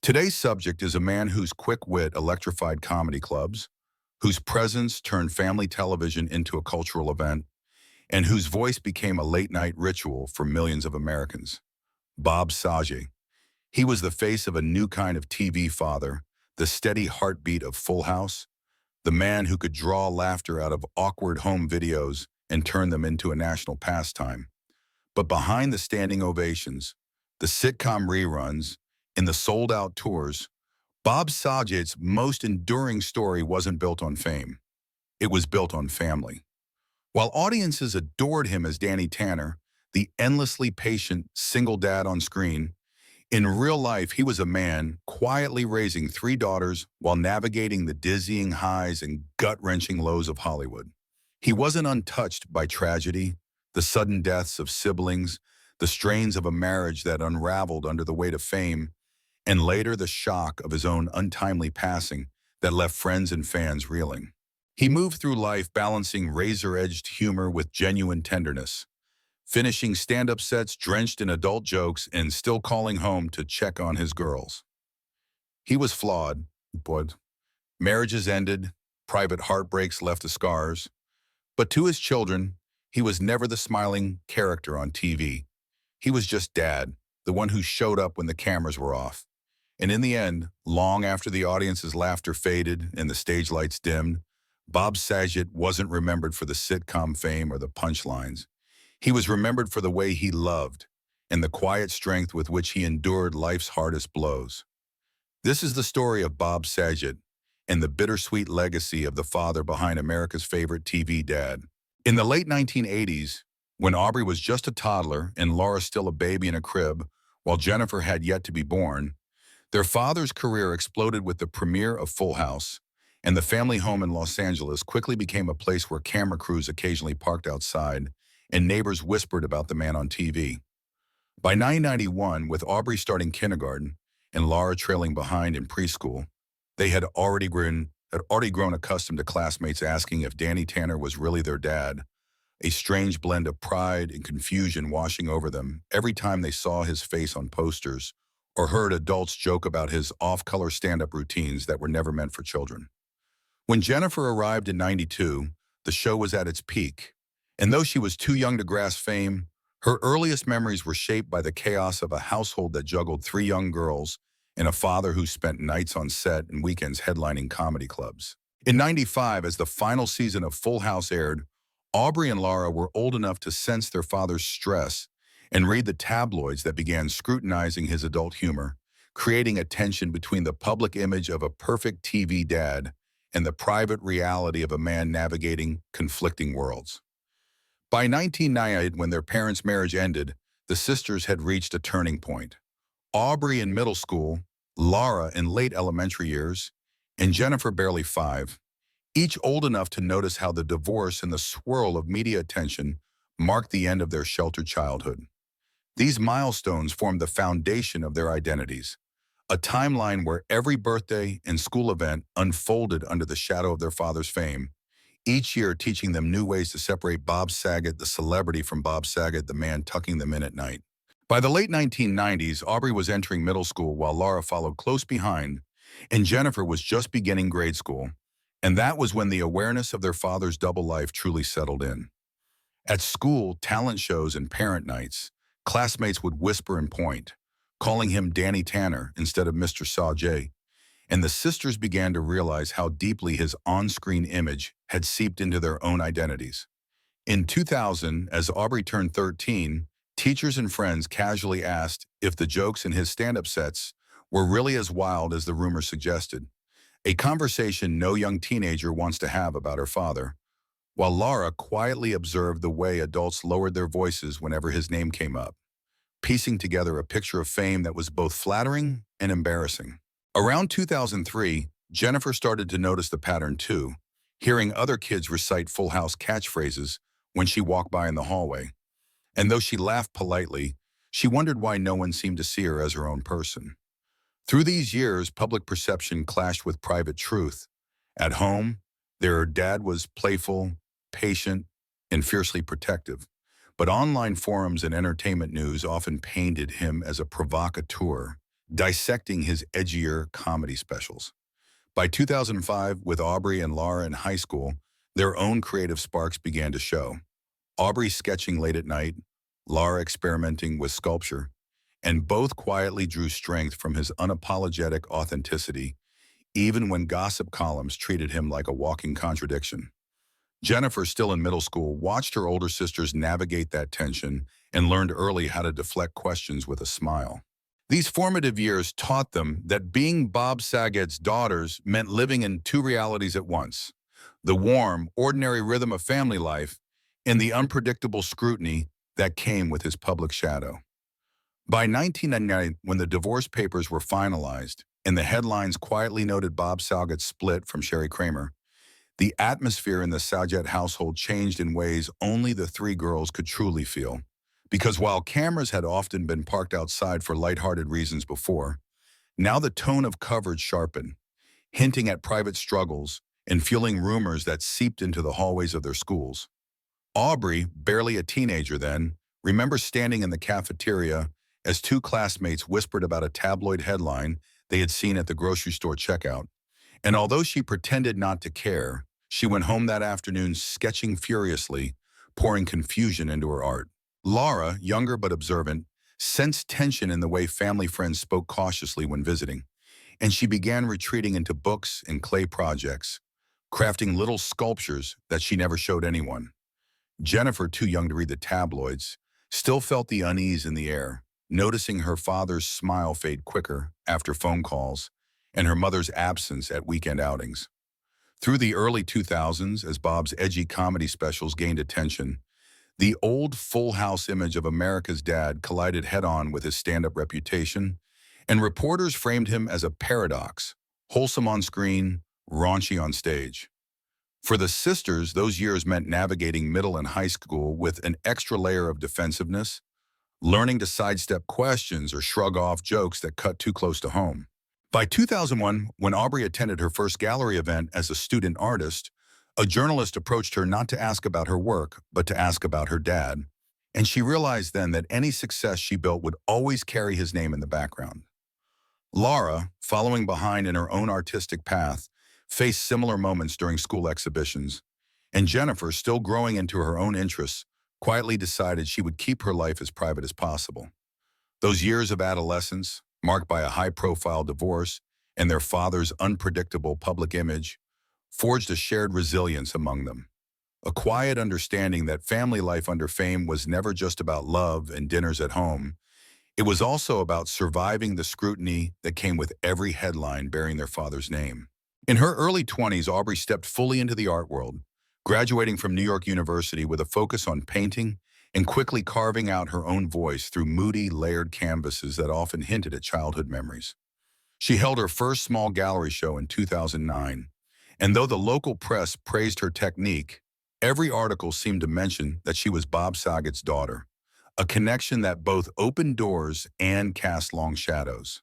Today's subject is a man whose quick wit electrified comedy clubs, whose presence turned family television into a cultural event, and whose voice became a late-night ritual for millions of Americans. Bob Saget. He was the face of a new kind of TV father, the steady heartbeat of Full House, the man who could draw laughter out of awkward home videos and turn them into a national pastime. But behind the standing ovations, the sitcom reruns, and the sold-out tours, Bob Saget's most enduring story wasn't built on fame. It was built on family. While audiences adored him as Danny Tanner, the endlessly patient single dad on screen, in real life he was a man quietly raising three daughters while navigating the dizzying highs and gut-wrenching lows of Hollywood. He wasn't untouched by tragedy, the sudden deaths of siblings, the strains of a marriage that unraveled under the weight of fame, and later the shock of his own untimely passing that left friends and fans reeling. He moved through life balancing razor-edged humor with genuine tenderness, finishing stand-up sets drenched in adult jokes and still calling home to check on his girls. He was flawed, but marriages ended, private heartbreaks left the scars, but to his children, he was never the smiling character on TV. He was just dad, the one who showed up when the cameras were off. And in the end, long after the audience's laughter faded and the stage lights dimmed, Bob Saget wasn't remembered for the sitcom fame or the punchlines. He was remembered for the way he loved and the quiet strength with which he endured life's hardest blows. This is the story of Bob Saget and the bittersweet legacy of the father behind America's favorite TV dad. In the late 1980s, when Aubrey was just a toddler and Laura still a baby in a crib, while Jennifer had yet to be born, their father's career exploded with the premiere of Full House, and the family home in Los Angeles quickly became a place where camera crews occasionally parked outside and neighbors whispered about the man on TV. By 1991, with Aubrey starting kindergarten and Laura trailing behind in preschool, they had already grown accustomed to classmates asking if Danny Tanner was really their dad, a strange blend of pride and confusion washing over them every time they saw his face on posters or heard adults joke about his off-color stand-up routines that were never meant for children. When Jennifer arrived in '92, the show was at its peak, and though she was too young to grasp fame, her earliest memories were shaped by the chaos of a household that juggled three young girls and a father who spent nights on set and weekends headlining comedy clubs. In '95, as the final season of Full House aired, Aubrey and Laura were old enough to sense their father's stress and read the tabloids that began scrutinizing his adult humor, creating a tension between the public image of a perfect TV dad and the private reality of a man navigating conflicting worlds. By 1998, when their parents' marriage ended, the sisters had reached a turning point. Aubrey in middle school, Laura in late elementary years, and Jennifer barely 5, each old enough to notice how the divorce and the swirl of media attention marked the end of their sheltered childhood. These milestones formed the foundation of their identities, a timeline where every birthday and school event unfolded under the shadow of their father's fame, each year teaching them new ways to separate Bob Saget, the celebrity, from Bob Saget, the man tucking them in at night. By the late 1990s, Aubrey was entering middle school while Laura followed close behind, and Jennifer was just beginning grade school, and that was when the awareness of their father's double life truly settled in. At school, talent shows and parent nights, classmates would whisper and point, calling him Danny Tanner instead of Mr. Saget, and the sisters began to realize how deeply his on-screen image had seeped into their own identities. In 2000, as Aubrey turned 13, teachers and friends casually asked if the jokes in his stand-up sets were really as wild as the rumors suggested, a conversation no young teenager wants to have about her father, while Laura quietly observed the way adults lowered their voices whenever his name came up, piecing together a picture of fame that was both flattering and embarrassing. Around 2003, Jennifer started to notice the pattern too, hearing other kids recite Full House catchphrases when she walked by in the hallway. And though she laughed politely, she wondered why no one seemed to see her as her own person. Through these years, public perception clashed with private truth. At home, their dad was playful, patient, and fiercely protective. But online forums and entertainment news often painted him as a provocateur, dissecting his edgier comedy specials. By 2005, with Aubrey and Laura in high school, their own creative sparks began to show. Aubrey sketching late at night, Laura experimenting with sculpture, and both quietly drew strength from his unapologetic authenticity, even when gossip columns treated him like a walking contradiction. Jennifer, still in middle school, watched her older sisters navigate that tension and learned early how to deflect questions with a smile. These formative years taught them that being Bob Saget's daughters meant living in two realities at once: the warm, ordinary rhythm of family life and the unpredictable scrutiny that came with his public shadow. By 1999, when the divorce papers were finalized and the headlines quietly noted Bob Saget's split from Sherry Kramer, the atmosphere in the Saget household changed in ways only the three girls could truly feel. Because while cameras had often been parked outside for lighthearted reasons before, now the tone of coverage sharpened, hinting at private struggles and fueling rumors that seeped into the hallways of their schools. Aubrey, barely a teenager then, remembers standing in the cafeteria as two classmates whispered about a tabloid headline they had seen at the grocery store checkout. And although she pretended not to care, she went home that afternoon sketching furiously, pouring confusion into her art. Laura, younger but observant, sensed tension in the way family friends spoke cautiously when visiting, and she began retreating into books and clay projects, crafting little sculptures that she never showed anyone. Jennifer, too young to read the tabloids, still felt the unease in the air, noticing her father's smile fade quicker after phone calls and her mother's absence at weekend outings. Through the early 2000s, as Bob's edgy comedy specials gained attention, the old Full House image of America's dad collided head-on with his stand-up reputation, and reporters framed him as a paradox: wholesome on screen, raunchy on stage. For the sisters, those years meant navigating middle and high school with an extra layer of defensiveness, learning to sidestep questions or shrug off jokes that cut too close to home. By 2001, when Aubrey attended her first gallery event as a student artist, a journalist approached her not to ask about her work, but to ask about her dad, and she realized then that any success she built would always carry his name in the background. Laura, following behind in her own artistic path, faced similar moments during school exhibitions, and Jennifer, still growing into her own interests, quietly decided she would keep her life as private as possible. Those years of adolescence, marked by a high-profile divorce and their father's unpredictable public image, forged a shared resilience among them, a quiet understanding that family life under fame was never just about love and dinners at home. It was also about surviving the scrutiny that came with every headline bearing their father's name. In her early 20s, Aubrey stepped fully into the art world, graduating from New York University with a focus on painting and quickly carving out her own voice through moody, layered canvases that often hinted at childhood memories. She held her first small gallery show in 2009, and though the local press praised her technique, every article seemed to mention that she was Bob Saget's daughter, a connection that both opened doors and cast long shadows.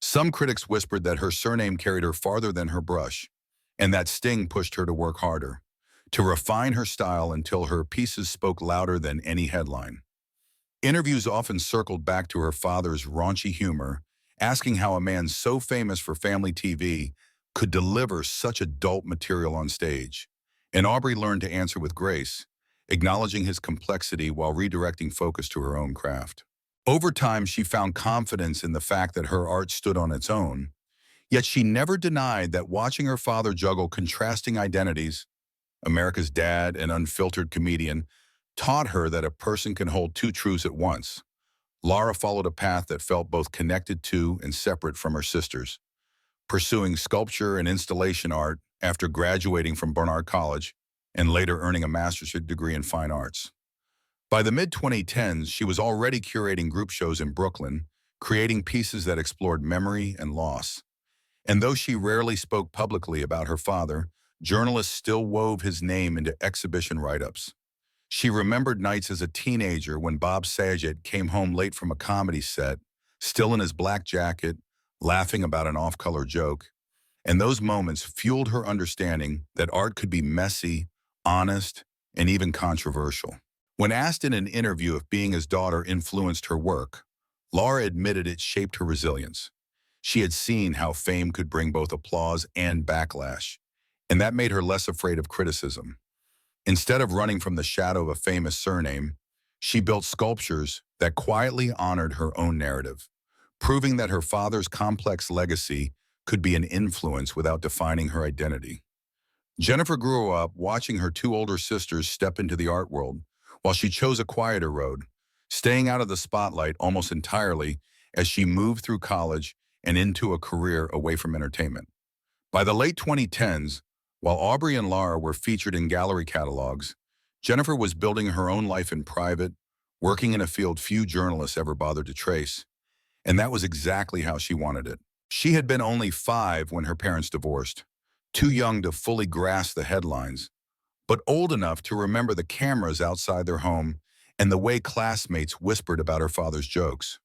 Some critics whispered that her surname carried her farther than her brush, and that sting pushed her to work harder, to refine her style until her pieces spoke louder than any headline. Interviews often circled back to her father's raunchy humor, asking how a man so famous for family TV could deliver such adult material on stage. And Aubrey learned to answer with grace, acknowledging his complexity while redirecting focus to her own craft. Over time, she found confidence in the fact that her art stood on its own, yet she never denied that watching her father juggle contrasting identities, America's dad and unfiltered comedian, taught her that a person can hold two truths at once. Laura followed a path that felt both connected to and separate from her sisters, pursuing sculpture and installation art after graduating from Barnard College and later earning a master's degree in fine arts. By the mid-2010s, she was already curating group shows in Brooklyn, creating pieces that explored memory and loss. And though she rarely spoke publicly about her father, journalists still wove his name into exhibition write-ups. She remembered nights as a teenager when Bob Saget came home late from a comedy set, still in his black jacket, laughing about an off-color joke. And those moments fueled her understanding that art could be messy, honest, and even controversial. When asked in an interview if being his daughter influenced her work, Laura admitted it shaped her resilience. She had seen how fame could bring both applause and backlash, and that made her less afraid of criticism. Instead of running from the shadow of a famous surname, she built sculptures that quietly honored her own narrative, proving that her father's complex legacy could be an influence without defining her identity. Jennifer grew up watching her two older sisters step into the art world, while she chose a quieter road, staying out of the spotlight almost entirely as she moved through college and into a career away from entertainment. By the late 2010s, while Aubrey and Lara were featured in gallery catalogs, Jennifer was building her own life in private, working in a field few journalists ever bothered to trace. And that was exactly how she wanted it. She had been only 5 when her parents divorced, too young to fully grasp the headlines, but old enough to remember the cameras outside their home and the way classmates whispered about her father's jokes.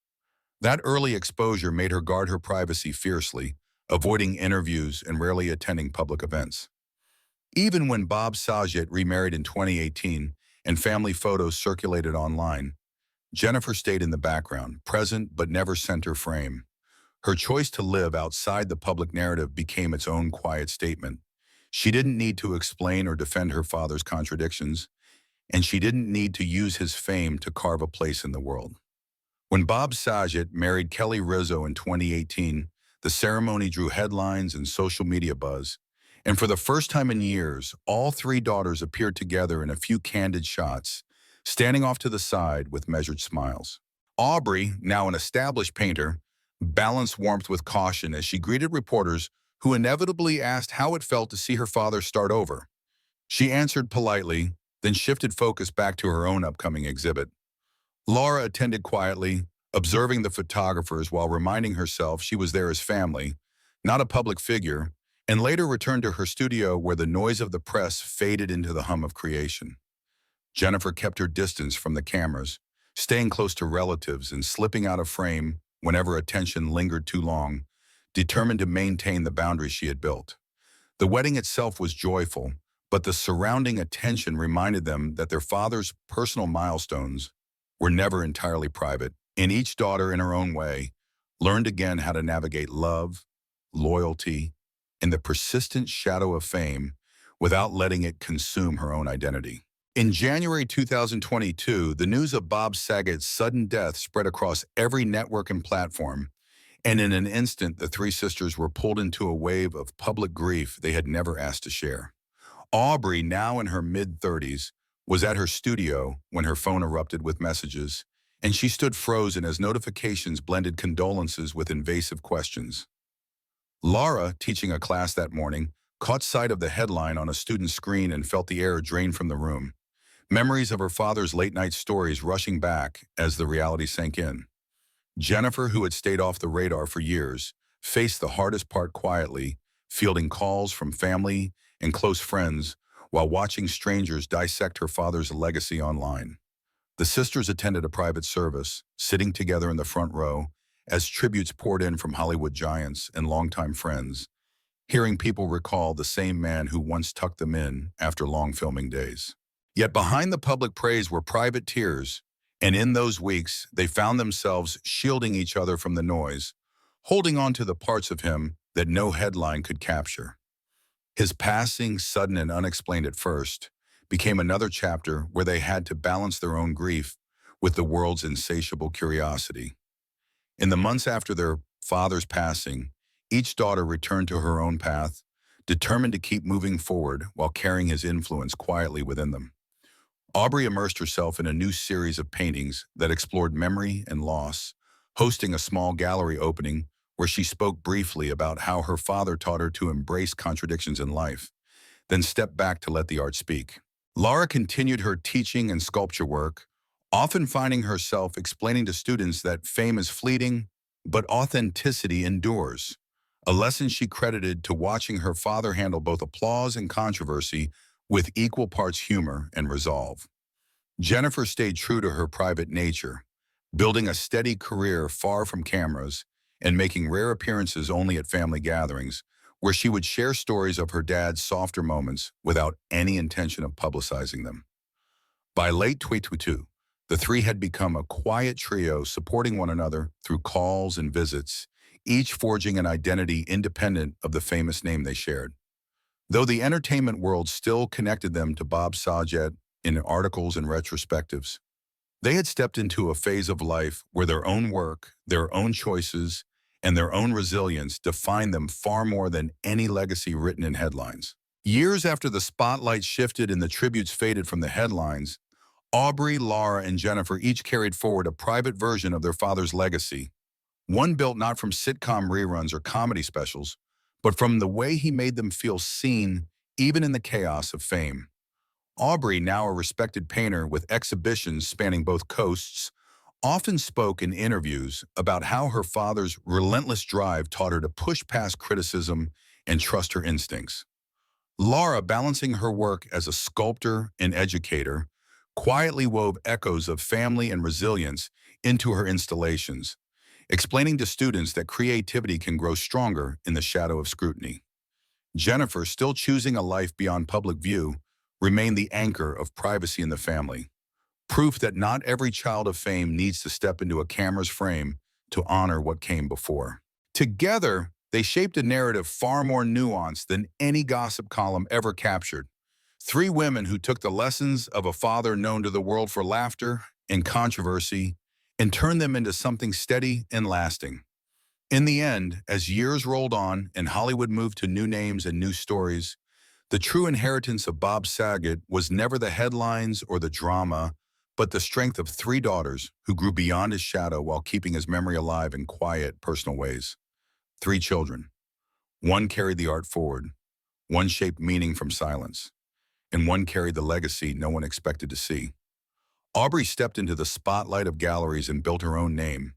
That early exposure made her guard her privacy fiercely, avoiding interviews and rarely attending public events. Even when Bob Saget remarried in 2018 and family photos circulated online, Jennifer stayed in the background, present but never center frame. Her choice to live outside the public narrative became its own quiet statement. She didn't need to explain or defend her father's contradictions, and she didn't need to use his fame to carve a place in the world. When Bob Saget married Kelly Rizzo in 2018, the ceremony drew headlines and social media buzz, and for the first time in years, all 3 daughters appeared together in a few candid shots, standing off to the side with measured smiles. Aubrey, now an established painter, balanced warmth with caution as she greeted reporters who inevitably asked how it felt to see her father start over. She answered politely, then shifted focus back to her own upcoming exhibit. Laura attended quietly, observing the photographers while reminding herself she was there as family, not a public figure, and later returned to her studio where the noise of the press faded into the hum of creation. Jennifer kept her distance from the cameras, staying close to relatives and slipping out of frame whenever attention lingered too long, determined to maintain the boundaries she had built. The wedding itself was joyful, but the surrounding attention reminded them that their father's personal milestones were never entirely private, and each daughter, in her own way, learned again how to navigate love, loyalty, and the persistent shadow of fame without letting it consume her own identity. In January 2022, the news of Bob Saget's sudden death spread across every network and platform, and in an instant, the 3 sisters were pulled into a wave of public grief they had never asked to share. Aubrey, now in her mid-30s, was at her studio when her phone erupted with messages, and she stood frozen as notifications blended condolences with invasive questions. Lara, teaching a class that morning, caught sight of the headline on a student's screen and felt the air drain from the room, memories of her father's late-night stories rushing back as the reality sank in. Jennifer, who had stayed off the radar for years, faced the hardest part quietly, fielding calls from family and close friends while watching strangers dissect her father's legacy online. The sisters attended a private service, sitting together in the front row, as tributes poured in from Hollywood giants and longtime friends, hearing people recall the same man who once tucked them in after long filming days. Yet behind the public praise were private tears, and in those weeks, they found themselves shielding each other from the noise, holding on to the parts of him that no headline could capture. His passing, sudden and unexplained at first, became another chapter where they had to balance their own grief with the world's insatiable curiosity. In the months after their father's passing, each daughter returned to her own path, determined to keep moving forward while carrying his influence quietly within them. Aubrey immersed herself in a new series of paintings that explored memory and loss, hosting a small gallery opening where she spoke briefly about how her father taught her to embrace contradictions in life, then stepped back to let the art speak. Lara continued her teaching and sculpture work, often finding herself explaining to students that fame is fleeting, but authenticity endures, a lesson she credited to watching her father handle both applause and controversy with equal parts humor and resolve. Jennifer stayed true to her private nature, building a steady career far from cameras and making rare appearances only at family gatherings, where she would share stories of her dad's softer moments without any intention of publicizing them. By late 2022, The three had become a quiet trio supporting one another through calls and visits, each forging an identity independent of the famous name they shared. Though the entertainment world still connected them to Bob Saget in articles and retrospectives, they had stepped into a phase of life where their own work, their own choices, and their own resilience defined them far more than any legacy written in headlines. Years after the spotlight shifted and the tributes faded from the headlines, Aubrey, Laura, and Jennifer each carried forward a private version of their father's legacy, one built not from sitcom reruns or comedy specials, but from the way he made them feel seen even in the chaos of fame. Aubrey, now a respected painter with exhibitions spanning both coasts, often spoke in interviews about how her father's relentless drive taught her to push past criticism and trust her instincts. Laura, balancing her work as a sculptor and educator, quietly wove echoes of family and resilience into her installations, explaining to students that creativity can grow stronger in the shadow of scrutiny. Jennifer, still choosing a life beyond public view, remained the anchor of privacy in the family, proof that not every child of fame needs to step into a camera's frame to honor what came before. Together, they shaped a narrative far more nuanced than any gossip column ever captured. Three women who took the lessons of a father known to the world for laughter and controversy and turned them into something steady and lasting. In the end, as years rolled on and Hollywood moved to new names and new stories, the true inheritance of Bob Saget was never the headlines or the drama, but the strength of three daughters who grew beyond his shadow while keeping his memory alive in quiet, personal ways. Three children. One carried the art forward, one shaped meaning from silence, and one carried the legacy no one expected to see. Aubrey stepped into the spotlight of galleries and built her own name.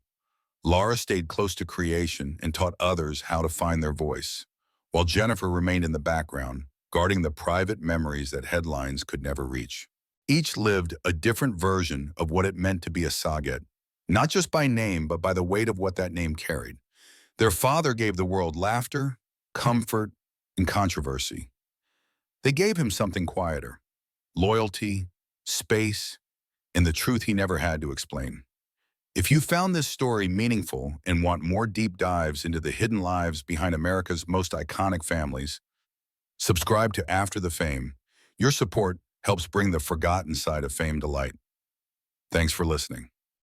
Laura stayed close to creation and taught others how to find their voice, while Jennifer remained in the background, guarding the private memories that headlines could never reach. Each lived a different version of what it meant to be a Saget, not just by name, but by the weight of what that name carried. Their father gave the world laughter, comfort, and controversy. They gave him something quieter: loyalty, space, and the truth he never had to explain. If you found this story meaningful and want more deep dives into the hidden lives behind America's most iconic families, subscribe to After the Fame. Your support helps bring the forgotten side of fame to light. Thanks for listening.